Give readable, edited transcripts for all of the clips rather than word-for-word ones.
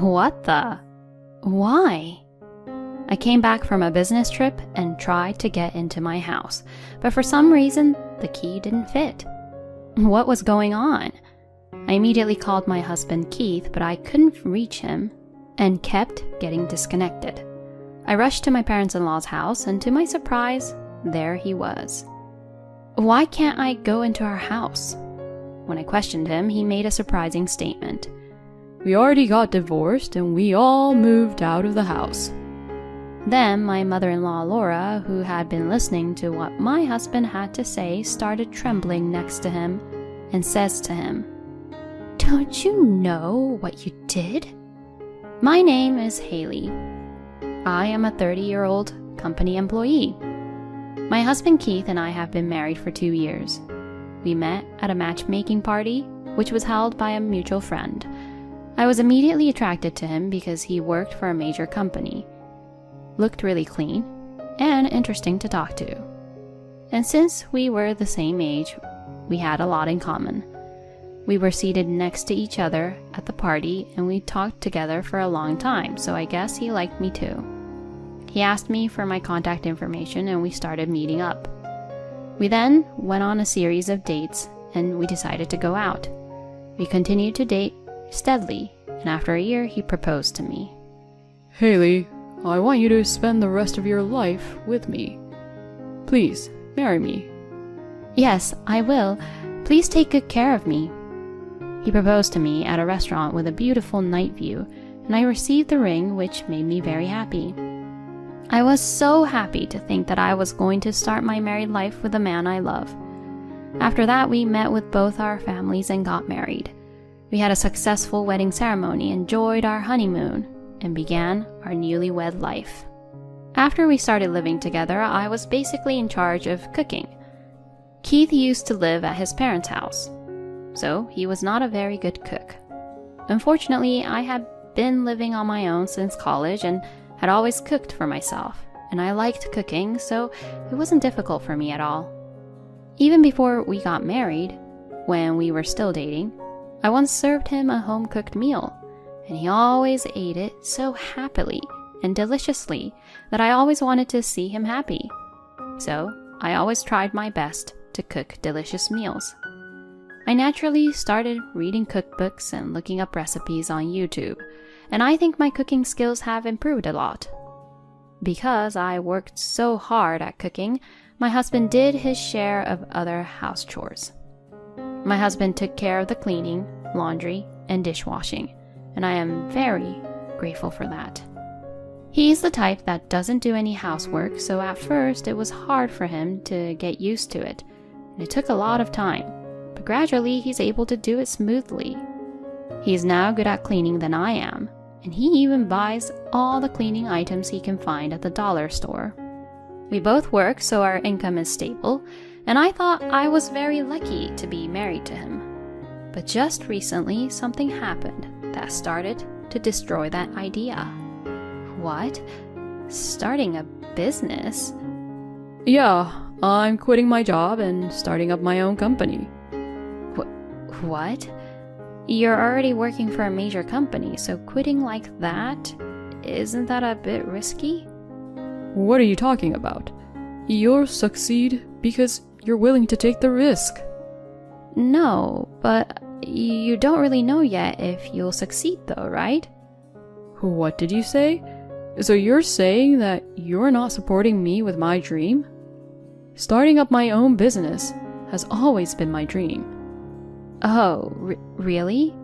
What the? Why? I came back from a business trip and tried to get into my house, but for some reason, the key didn't fit. What was going on? I immediately called my husband Keith, but I couldn't reach him and kept getting disconnected. I rushed to my parents-in-law's house, and to my surprise, there he was. Why can't I go into our house? When I questioned him, he made a surprising statement. We already got divorced and we all moved out of the house. Then my mother-in-law Laura, who had been listening to what my husband had to say, started trembling next to him and says to him, "Don't you know what you did?" My name is Haley. I am a 30-year-old company employee. My husband Keith and I have been married for 2 years. We met at a matchmaking party, which was held by a mutual friend. I was immediately attracted to him because he worked for a major company, looked really clean, and interesting to talk to. And since we were the same age, we had a lot in common. We were seated next to each other at the party, and we talked together for a long time, so I guess he liked me too. He asked me for my contact information, and we started meeting up. We then went on a series of dates, and we decided to go out. We continued to date steadily, and after a year, he proposed to me. Haley, I want you to spend the rest of your life with me. Please, marry me. Yes, I will. Please take good care of me. He proposed to me at a restaurant with a beautiful night view, and I received the ring, which made me very happy. I was so happy to think that I was going to start my married life with a man I love. After that, we met with both our families and got married. We had a successful wedding ceremony, enjoyed our honeymoon, and began our newlywed life. After we started living together, I was basically in charge of cooking. Keith used to live at his parents' house, so he was not a very good cook. Unfortunately, I had been living on my own since college and had always cooked for myself, and I liked cooking, so it wasn't difficult for me at all. Even before we got married, when we were still dating, I once served him a home-cooked meal, and he always ate it so happily and deliciously that I always wanted to see him happy. So I always tried my best to cook delicious meals. I naturally started reading cookbooks and looking up recipes on YouTube, and I think my cooking skills have improved a lot. Because I worked so hard at cooking, my husband did his share of other house chores. My husband took care of the cleaning, laundry, and dishwashing, and I am very grateful for that. He's the type that doesn't do any housework, so at first it was hard for him to get used to it, and it took a lot of time, but gradually he's able to do it smoothly. He is now good at cleaning than I am, and he even buys all the cleaning items he can find at the dollar store. We both work, so our income is stable, and I thought I was very lucky to be married to him. But just recently, something happened that started to destroy that idea. What? Starting a business? Yeah, I'm quitting my job and starting up my own company. What? You're already working for a major company, so quitting like that, isn't that a bit risky? What are you talking about? You'll succeed because you're willing to take the risk. No, but you don't really know yet if you'll succeed though, right? What did you say? So you're saying that you're not supporting me with my dream? Starting up my own business has always been my dream. Oh, really?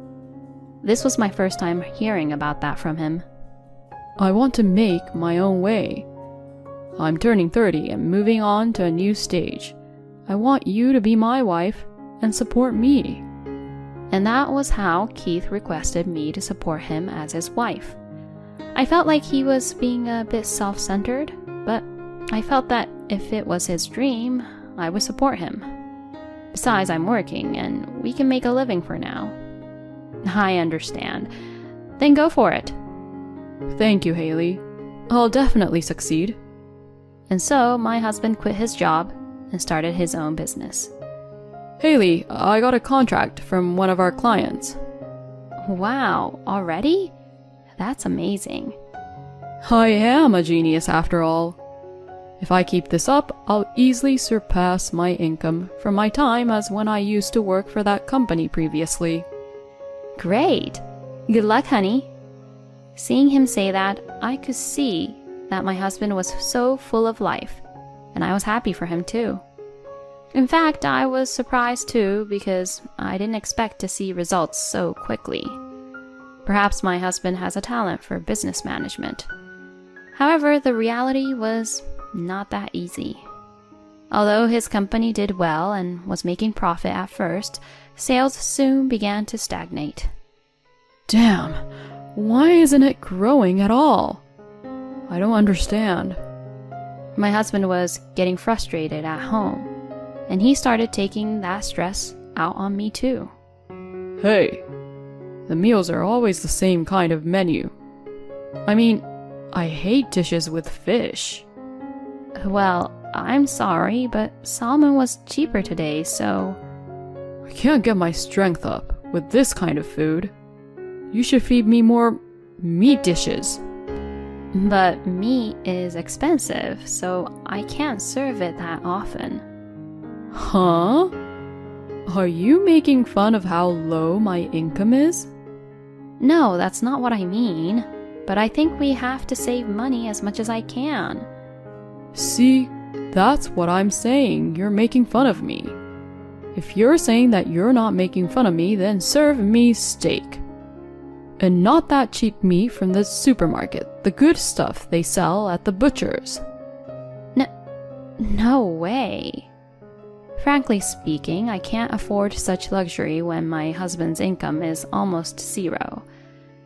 This was my first time hearing about that from him. I want to make my own way. I'm turning 30 and moving on to a new stage. I want you to be my wife and support me. And that was how Keith requested me to support him as his wife. I felt like he was being a bit self-centered, but I felt that if it was his dream, I would support him. Besides, I'm working, and we can make a living for now. I understand. Then go for it. Thank you, Haley. I'll definitely succeed. And so, my husband quit his job and started his own business. Haley, I got a contract from one of our clients. Wow, already? That's amazing. I am a genius after all. If I keep this up, I'll easily surpass my income from my time as when I used to work for that company previously. Great. Good luck, honey. Seeing him say that, I could see that my husband was so full of life, and I was happy for him too. In fact, I was surprised too because I didn't expect to see results so quickly. Perhaps my husband has a talent for business management. However, the reality was not that easy. Although his company did well and was making profit at first, sales soon began to stagnate. Damn, why isn't it growing at all? I don't understand. My husband was getting frustrated at home, and he started taking that stress out on me too. Hey, the meals are always the same kind of menu. I mean, I hate dishes with fish. Well, I'm sorry, but salmon was cheaper today, so... I can't get my strength up with this kind of food. You should feed me more meat dishes. But meat is expensive, so I can't serve it that often. Huh? Are you making fun of how low my income is? No, that's not what I mean. But I think we have to save money as much as I can. See, that's what I'm saying. You're making fun of me. If you're saying that you're not making fun of me, then serve me steak. And not that cheap meat from the supermarket, the good stuff they sell at the butcher's. No way. Frankly speaking, I can't afford such luxury when my husband's income is almost zero.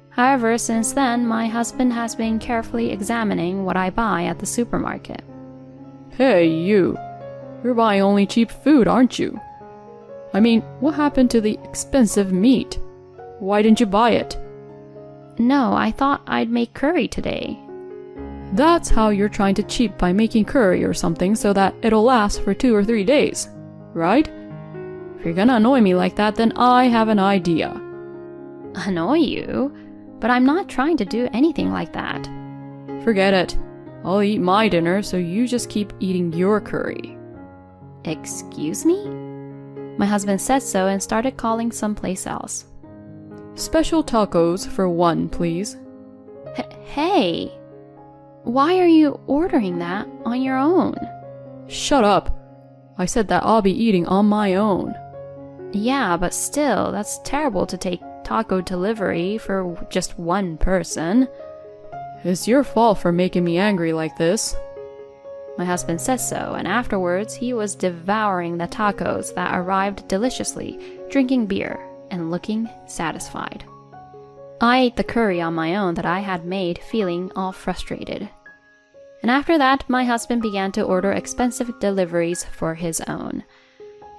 However, since then, my husband has been carefully examining what I buy at the supermarket. Hey, you. You're buying only cheap food, aren't you? I mean, what happened to the expensive meat? Why didn't you buy it? No, I thought I'd make curry today. That's how you're trying to cheat by making curry or something so that it'll last for 2 or 3 days, right? If you're gonna annoy me like that, then I have an idea. Annoy you? But I'm not trying to do anything like that. Forget it. I'll eat my dinner, so you just keep eating your curry. Excuse me? My husband said so and started calling someplace else. Special tacos for 1, please. Hey! Why are you ordering that on your own? Shut up. I said that I'll be eating on my own. Yeah, but still, that's terrible to take taco delivery for just one person. It's your fault for making me angry like this. My husband says so, and afterwards he was devouring the tacos that arrived deliciously, drinking beer, and looking satisfied. I ate the curry on my own that I had made, feeling all frustrated. And after that, my husband began to order expensive deliveries for his own.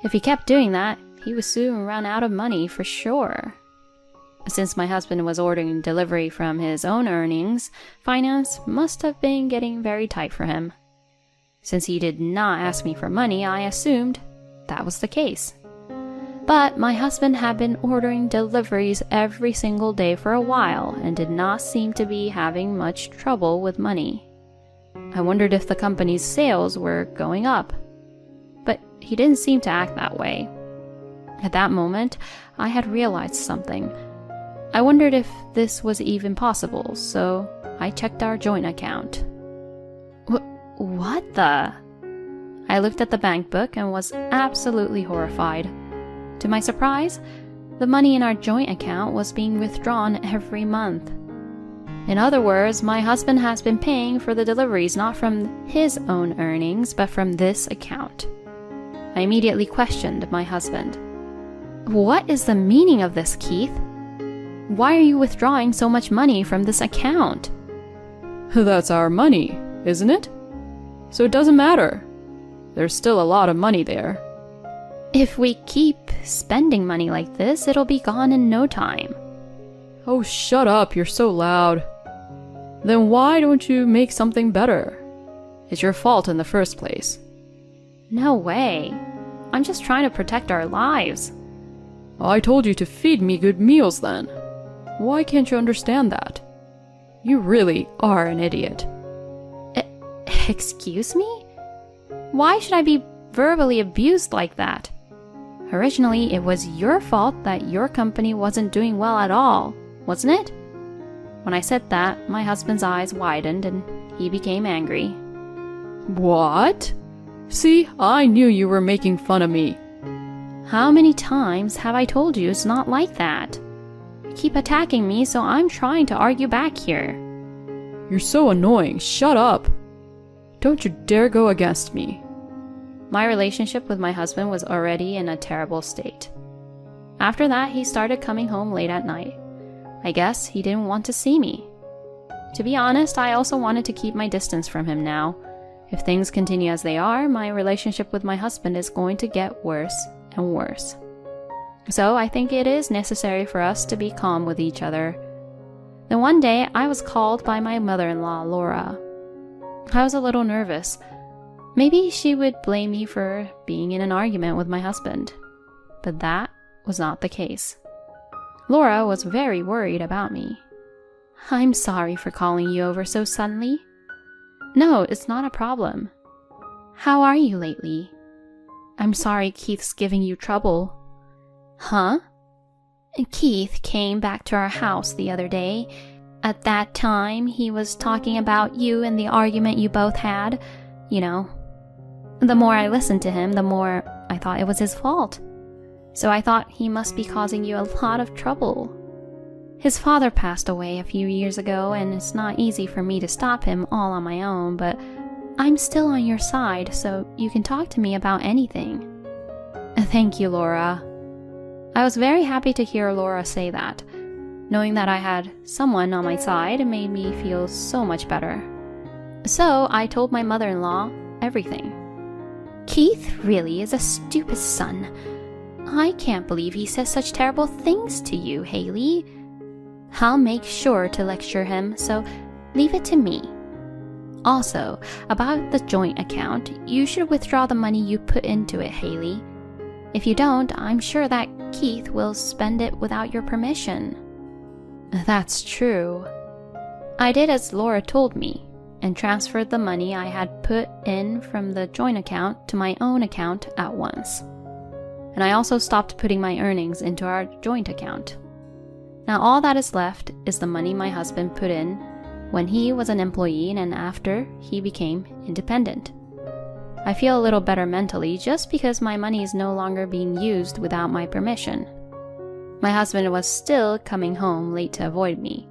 If he kept doing that, he would soon run out of money for sure. Since my husband was ordering delivery from his own earnings, finance must have been getting very tight for him. Since he did not ask me for money, I assumed that was the case. But my husband had been ordering deliveries every single day for a while and did not seem to be having much trouble with money. I wondered if the company's sales were going up. But he didn't seem to act that way. At that moment, I had realized something. I wondered if this was even possible, so I checked our joint account. What the? I looked at the bank book and was absolutely horrified. To my surprise, the money in our joint account was being withdrawn every month. In other words, my husband has been paying for the deliveries not from his own earnings, but from this account. I immediately questioned my husband. What is the meaning of this, Keith? Why are you withdrawing so much money from this account? That's our money, isn't it? So it doesn't matter. There's still a lot of money there. If we keep spending money like this, it'll be gone in no time. Oh, shut up, you're so loud. Then why don't you make something better? It's your fault in the first place. No way. I'm just trying to protect our lives. I told you to feed me good meals then. Why can't you understand that? You really are an idiot. Excuse me? Why should I be verbally abused like that? Originally, it was your fault that your company wasn't doing well at all, wasn't it? When I said that, my husband's eyes widened and he became angry. What? See, I knew you were making fun of me. How many times have I told you it's not like that? You keep attacking me, so I'm trying to argue back here. You're so annoying. Shut up. Don't you dare go against me. My relationship with my husband was already in a terrible state. After that, he started coming home late at night. I guess he didn't want to see me. To be honest, I also wanted to keep my distance from him now. If things continue as they are, my relationship with my husband is going to get worse and worse. So I think it is necessary for us to be calm with each other. Then one day, I was called by my mother-in-law, Laura. I was a little nervous. Maybe she would blame me for being in an argument with my husband. But that was not the case. Laura was very worried about me. I'm sorry for calling you over so suddenly. No, it's not a problem. How are you lately? I'm sorry Keith's giving you trouble. Huh? Keith came back to our house the other day. At that time, he was talking about you and the argument you both had. You know. The more I listened to him, the more I thought it was his fault. So I thought he must be causing you a lot of trouble. His father passed away a few years ago, and it's not easy for me to stop him all on my own, but I'm still on your side, so you can talk to me about anything. Thank you, Laura. I was very happy to hear Laura say that. Knowing that I had someone on my side made me feel so much better. So I told my mother-in-law everything. Keith really is a stupid son. I can't believe he says such terrible things to you, Haley. I'll make sure to lecture him, so leave it to me. Also, about the joint account, you should withdraw the money you put into it, Haley. If you don't, I'm sure that Keith will spend it without your permission. That's true. I did as Laura told me, and transferred the money I had put in from the joint account to my own account at once. And I also stopped putting my earnings into our joint account. Now all that is left is the money my husband put in when he was an employee and after he became independent. I feel a little better mentally just because my money is no longer being used without my permission. My husband was still coming home late to avoid me.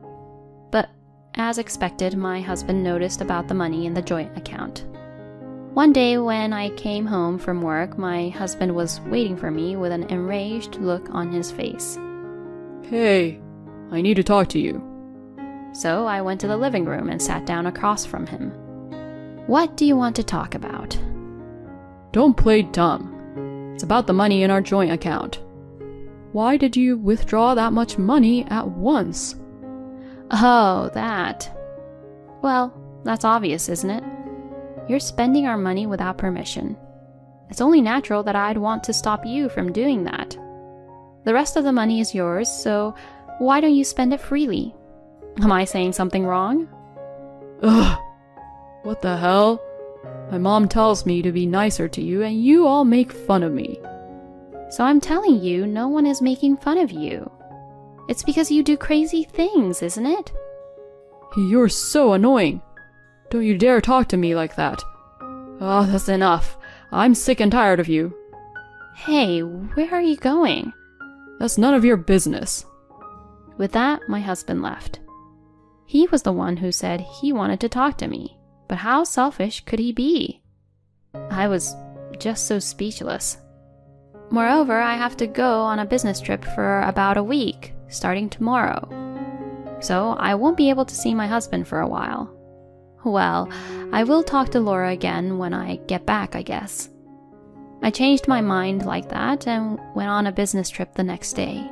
But as expected, my husband noticed about the money in the joint account. One day when I came home from work, my husband was waiting for me with an enraged look on his face. Hey, I need to talk to you. So I went to the living room and sat down across from him. What do you want to talk about? Don't play dumb. It's about the money in our joint account. Why did you withdraw that much money at once? Oh, that. Well, that's obvious, isn't it? You're spending our money without permission. It's only natural that I'd want to stop you from doing that. The rest of the money is yours, so why don't you spend it freely? Am I saying something wrong? Ugh! What the hell? My mom tells me to be nicer to you, and you all make fun of me. So I'm telling you, no one is making fun of you. It's because you do crazy things, isn't it? You're so annoying. Don't you dare talk to me like that. Oh, that's enough. I'm sick and tired of you. Hey, where are you going? That's none of your business. With that, my husband left. He was the one who said he wanted to talk to me, but how selfish could he be? I was just so speechless. Moreover, I have to go on a business trip for about a week, starting tomorrow. So I won't be able to see my husband for a while. Well, I will talk to Laura again when I get back, I guess. I changed my mind like that and went on a business trip the next day.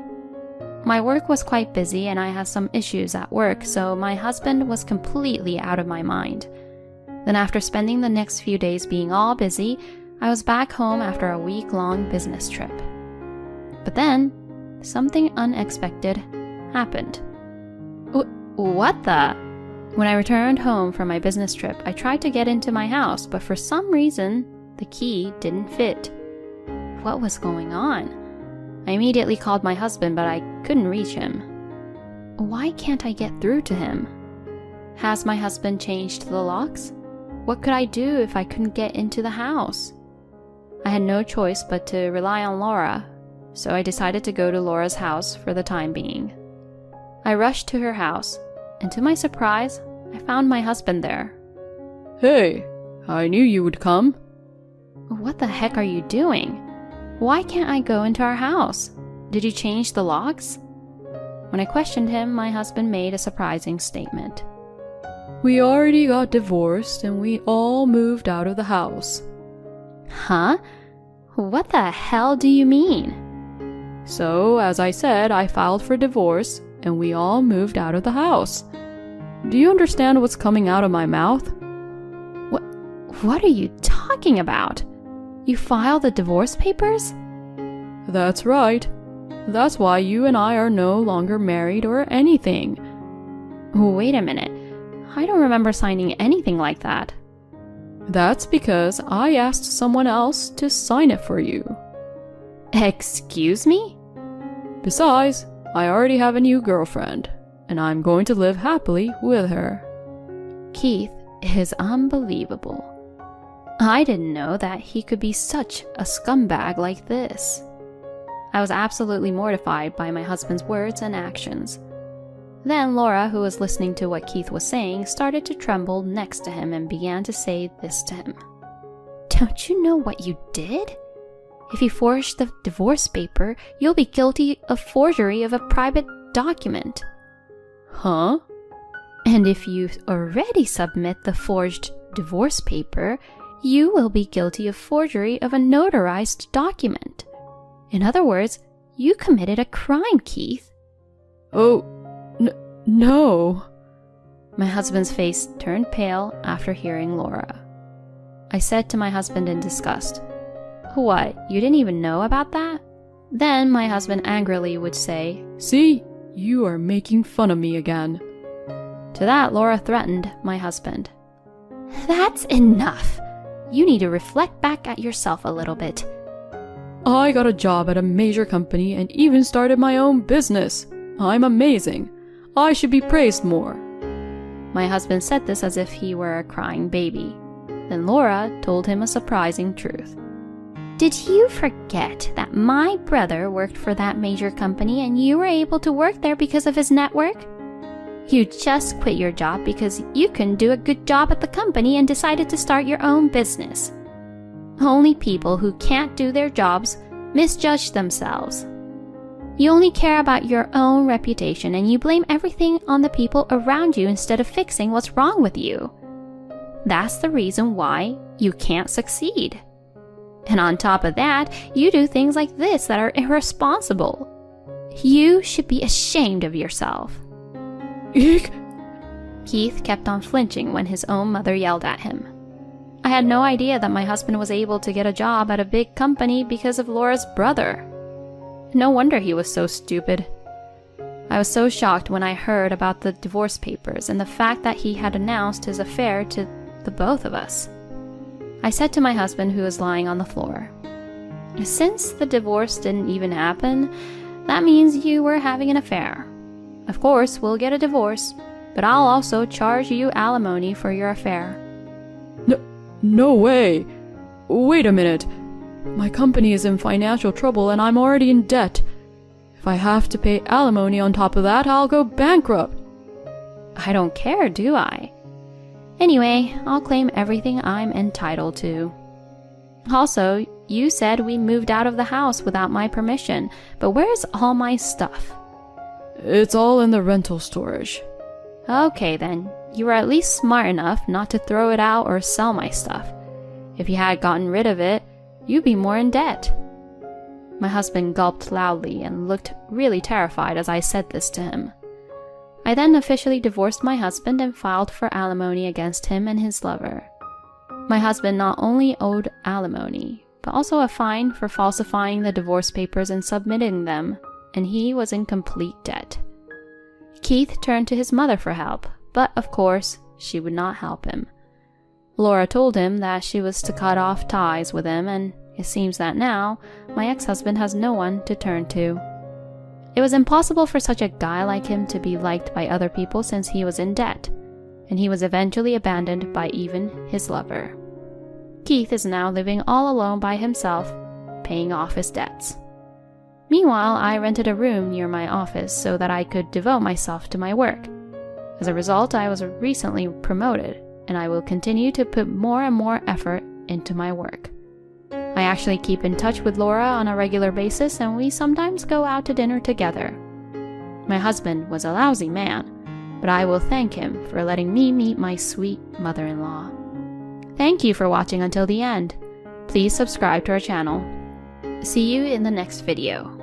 My work was quite busy and I had some issues at work, so my husband was completely out of my mind. Then after spending the next few days being all busy, I was back home after a week-long business trip. But then, something unexpected happened. What the? When I returned home from my business trip, I tried to get into my house, but for some reason, the key didn't fit. What was going on? I immediately called my husband, but I couldn't reach him. Why can't I get through to him? Has my husband changed the locks? What could I do if I couldn't get into the house? I had no choice but to rely on Laura, so I decided to go to Laura's house for the time being. I rushed to her house, and to my surprise, I found my husband there. Hey, I knew you would come. What the heck are you doing? Why can't I go into our house? Did you change the locks? When I questioned him, my husband made a surprising statement. We already got divorced and we all moved out of the house. Huh? What the hell do you mean? So, as I said, I filed for divorce and we all moved out of the house. Do you understand what's coming out of my mouth? What are you talking about? You filed the divorce papers? That's right. That's why you and I are no longer married or anything. Wait a minute. I don't remember signing anything like that. That's because I asked someone else to sign it for you. Excuse me? Besides, I already have a new girlfriend, and I'm going to live happily with her. Keith is unbelievable. I didn't know that he could be such a scumbag like this. I was absolutely mortified by my husband's words and actions. Then Laura, who was listening to what Keith was saying, started to tremble next to him and began to say this to him. Don't you know what you did? If you forged the divorce paper, you'll be guilty of forgery of a private document. Huh? And if you already submit the forged divorce paper, you will be guilty of forgery of a notarized document. In other words, you committed a crime, Keith. Oh, no. My husband's face turned pale after hearing Laura. I said to my husband in disgust, What, you didn't even know about that? Then my husband angrily would say, See, you are making fun of me again. To that, Laura threatened my husband. That's enough. You need to reflect back at yourself a little bit. I got a job at a major company and even started my own business. I'm amazing. I should be praised more. My husband said this as if he were a crying baby. Then Laura told him a surprising truth. Did you forget that my brother worked for that major company and you were able to work there because of his network? You just quit your job because you couldn't do a good job at the company and decided to start your own business. Only people who can't do their jobs misjudge themselves. You only care about your own reputation and you blame everything on the people around you instead of fixing what's wrong with you. That's the reason why you can't succeed. And on top of that, you do things like this that are irresponsible. You should be ashamed of yourself. Eek! Keith kept on flinching when his own mother yelled at him. I had no idea that my husband was able to get a job at a big company because of Laura's brother. No wonder he was so stupid. I was so shocked when I heard about the divorce papers and the fact that he had announced his affair to the both of us. I said to my husband, who was lying on the floor, Since the divorce didn't even happen, that means you were having an affair. Of course, we'll get a divorce, but I'll also charge you alimony for your affair. No way. Wait a minute. My company is in financial trouble and I'm already in debt. If I have to pay alimony on top of that, I'll go bankrupt. I don't care, do I? Anyway, I'll claim everything I'm entitled to. Also, you said we moved out of the house without my permission, but where's all my stuff? It's all in the rental storage. Okay then, you were at least smart enough not to throw it out or sell my stuff. If you had gotten rid of it, you'd be more in debt. My husband gulped loudly and looked really terrified as I said this to him. I then officially divorced my husband and filed for alimony against him and his lover. My husband not only owed alimony, but also a fine for falsifying the divorce papers and submitting them, and he was in complete debt. Keith turned to his mother for help, but of course, she would not help him. Laura told him that she was to cut off ties with him, and it seems that now my ex-husband has no one to turn to. It was impossible for such a guy like him to be liked by other people since he was in debt, and he was eventually abandoned by even his lover. Keith is now living all alone by himself, paying off his debts. Meanwhile, I rented a room near my office so that I could devote myself to my work. As a result, I was recently promoted, and I will continue to put more and more effort into my work. I actually keep in touch with Laura on a regular basis, and we sometimes go out to dinner together. My husband was a lousy man, but I will thank him for letting me meet my sweet mother-in-law. Thank you for watching until the end. Please subscribe to our channel. See you in the next video.